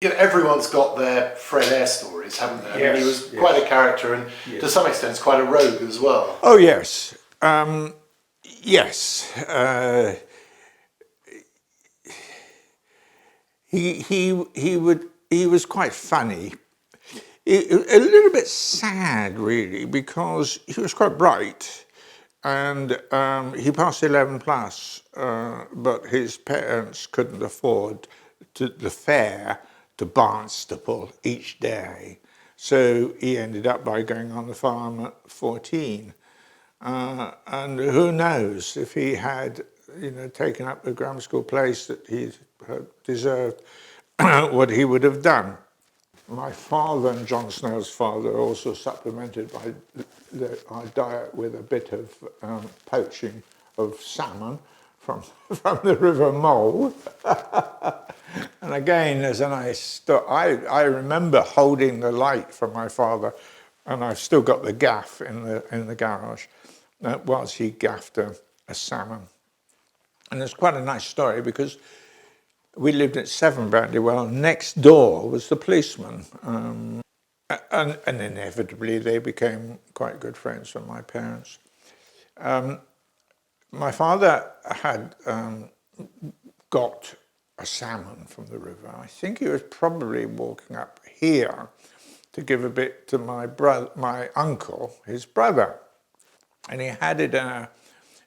You know, everyone's got their Fred Eyre stories, haven't they? I mean, he was Yes. quite a character, and to some extent, quite a rogue as well. Oh yes, yes. He was quite funny. A little bit sad, really, because he was quite bright, and he passed 11 plus, but his parents couldn't afford the fare to Barnstaple each day, so he ended up by going on the farm at 14. And who knows if he had, taken up the grammar school place that he had deserved, what he would have done. My father and John Snell's father also supplemented our diet with a bit of poaching of salmon from the River Mole. And again, there's a nice story. I remember holding the light for my father, and I've still got the gaff in the garage, whilst he gaffed a salmon. And it's quite a nice story because we lived at 7 Brandywell. Next door was the policeman. And inevitably they became quite good friends with my parents. My father had got a salmon from the river. I think he was probably walking up here to give a bit to my uncle, his brother. And he had it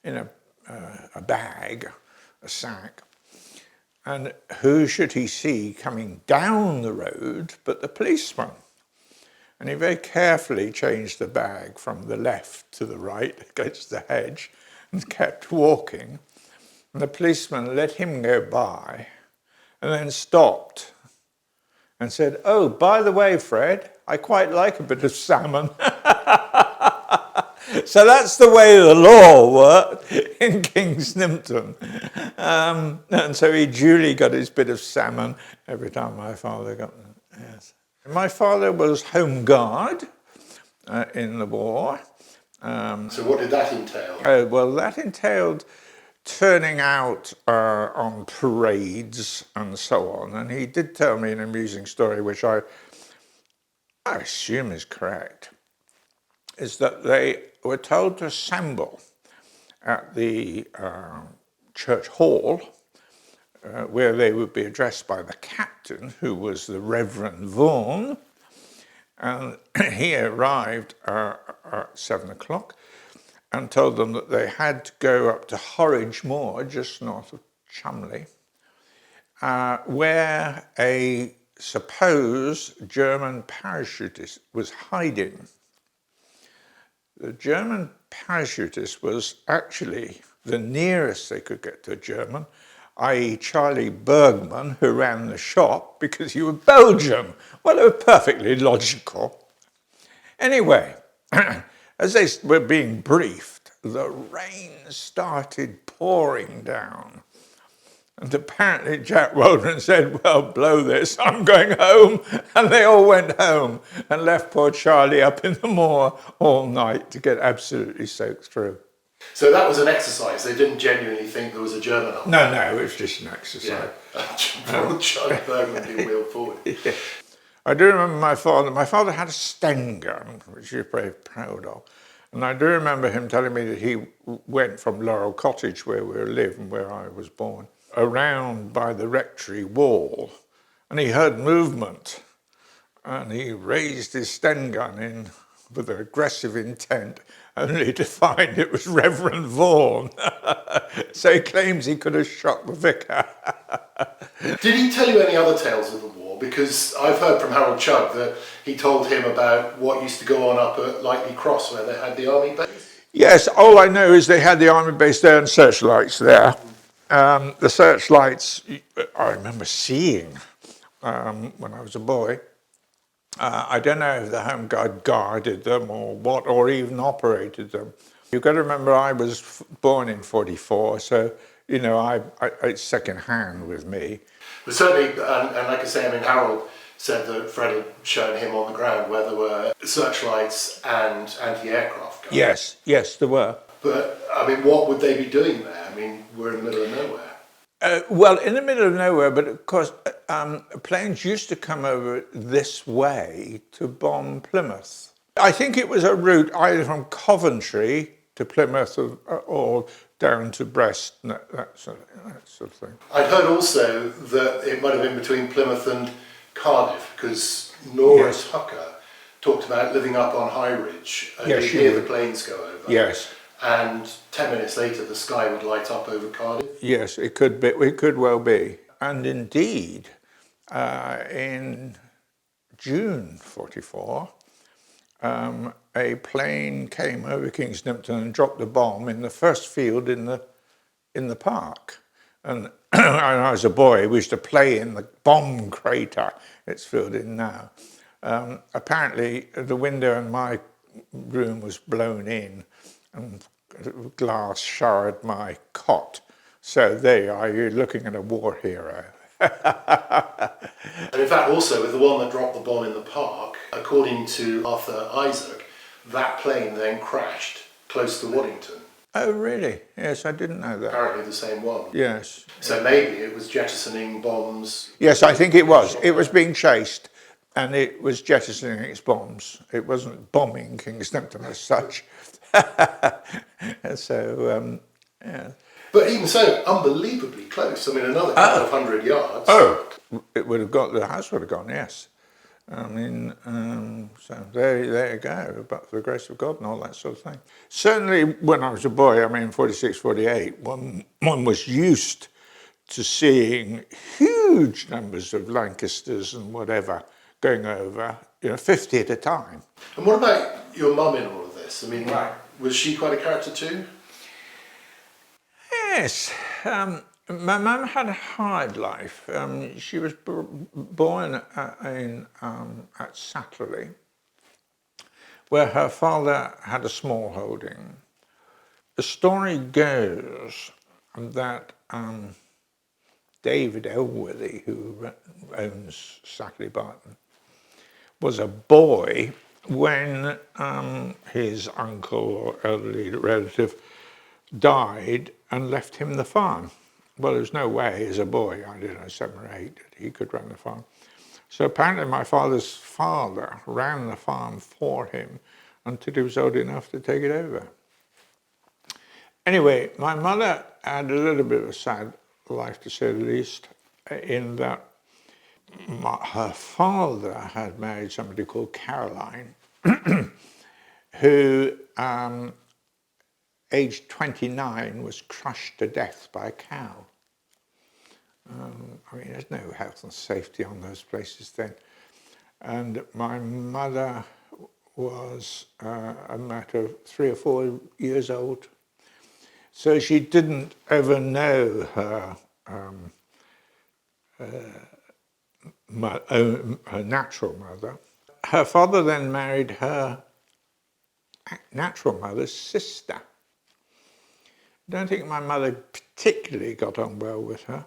in a bag, a sack. And who should he see coming down the road but the policeman? And he very carefully changed the bag from the left to the right against the hedge and kept walking. And the policeman let him go by and then stopped and said, "Oh, by the way, Fred, I quite like a bit of salmon." So that's the way the law worked in King's Nympton. And so he duly got his bit of salmon every time my father got them. Yes. My father was Home Guard in the war. So what did that entail? Well, that entailed turning out on parades and so on. And he did tell me an amusing story, which I assume is correct, is that they were told to assemble at the church hall, where they would be addressed by the captain, who was the Reverend Vaughan. And he arrived at 7 o'clock and told them that they had to go up to Horridge Moor, just north of Chumley, where a supposed German parachutist was hiding. The German parachutist was actually the nearest they could get to a German, i.e. Charlie Bergman, who ran the shop, because he was Belgian. Well, it was perfectly logical. Anyway, as they were being briefed, the rain started pouring down. And apparently Jack Weldon said, "Well, blow this, I'm going home." And they all went home and left poor Charlie up in the moor all night to get absolutely soaked through. So that was an exercise. They didn't genuinely think there was a German up there. No, it was just an exercise. Yeah. Charlie Bergman being wheeled forward. Yeah. I do remember my father had a Sten gun, which he was very proud of. And I do remember him telling me that he went from Laurel Cottage, where we live and where I was born, around by the rectory wall, and he heard movement, and he raised his Sten gun in with an aggressive intent, only to find it was Reverend Vaughan. So he claims he could have shot the vicar. Did he tell you any other tales of the war? Because I've heard from Harold Chugg that he told him about what used to go on up at Lightly Cross, where they had the army base. Yes, all I know is they had the army base there and searchlights there. The searchlights I remember seeing when I was a boy. I don't know if the Home Guard guarded them or what, or even operated them. You've got to remember I was born in 44, so, it's second hand with me. But certainly, and like I say, I mean, Harold said that Fred had shown him on the ground where there were searchlights and anti-aircraft guns. Yes, there were. But, I mean, what would they be doing there? I mean, we're in the middle of nowhere. Well, in the middle of nowhere, but of course, planes used to come over this way to bomb Plymouth. I think it was a route either from Coventry to Plymouth or down to Brest, that sort of thing. I'd heard also that it might have been between Plymouth and Cardiff, because Nora Yes. Tucker talked about living up on High Ridge and Yes, you'd she hear the would. planes go over. Yes, And 10 minutes later, the sky would light up over Cardiff. yes, it could be. It could well be. And indeed, in June '44, a plane came over King's Nympton and dropped a bomb in the first field in the park. And when I was a boy, we used to play in the bomb crater it's filled in now. Apparently, the window in my room was blown in and glass showered my cot. So there you are, you're looking at a war hero. And in fact, also with the one that dropped the bomb in the park, according to Arthur Isaac, that plane then crashed close to Waddington. Oh, really? Yes, I didn't know that. Apparently the same one. Yes. So maybe it was jettisoning bombs. Yes, I think it was. It was being chased and it was jettisoning its bombs. It wasn't bombing King's Nympton as such. So, yeah. But even so, unbelievably close. I mean, another couple of 100 yards. Oh, it would have got, the house would have gone, yes. I mean, so there you go, but for the grace of God and all that sort of thing. Certainly when I was a boy, I mean, 46, 48, one was used to seeing huge numbers of Lancasters and whatever going over, 50 at a time. And what about your mum in all of this? I mean, Right. was she quite a character too? Yes, my mum had a hard life. She was born at Satterley, where her father had a small holding. The story goes that David Elworthy, who owns Satterley Barton, was a boy when his uncle or elderly relative died and left him the farm. Well, there's no way as a boy, I don't know, 7 or 8, that he could run the farm. So apparently my father's father ran the farm for him until he was old enough to take it over. Anyway, my mother had a little bit of a sad life, to say the least, in that her father had married somebody called Caroline, who, aged 29, was crushed to death by a cow. I mean, there's no health and safety on those places then. And my mother was a matter of 3 or 4 years old. So she didn't ever know her her natural mother. Her father then married her natural mother's sister. I don't think my mother particularly got on well with her.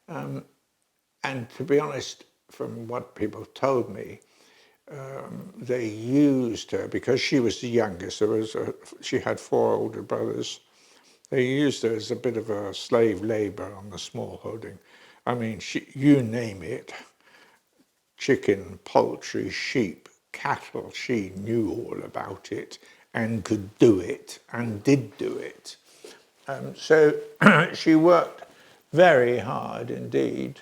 And to be honest, from what people told me, they used her because she was the youngest. She had 4 older brothers. They used her as a bit of a slave labor on the small holding. I mean, you name it, chicken, poultry, sheep, cattle, she knew all about it and could do it and did do it. So she worked very hard indeed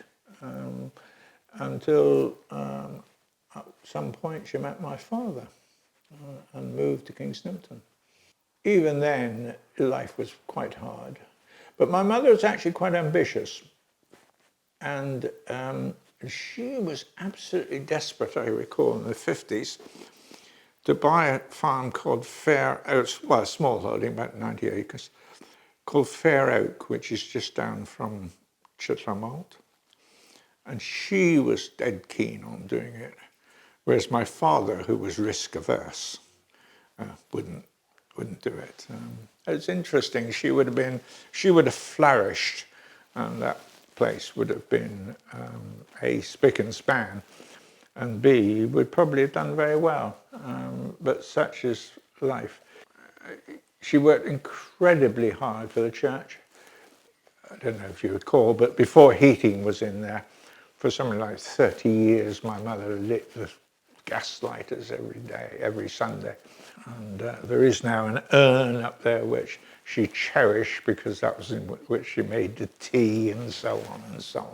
until at some point she met my father and moved to King's Nympton. Even then, life was quite hard. But my mother was actually quite ambitious. And she was absolutely desperate, I recall, in the 50s, to buy a farm called Fair Oak, well, a small holding, about 90 acres, called Fair Oak, which is just down from Chittermalt. And she was dead keen on doing it, whereas my father, who was risk averse, wouldn't do it. It's interesting. She would have flourished, and that place would have been A, spick and span, and B, would probably have done very well. But such is life. She worked incredibly hard for the church. I don't know if you recall, but before heating was in there, for something like 30 years, my mother lit the gas lighters every day, every Sunday. And there is now an urn up there which she cherished because that was in which she made the tea and so on and so on.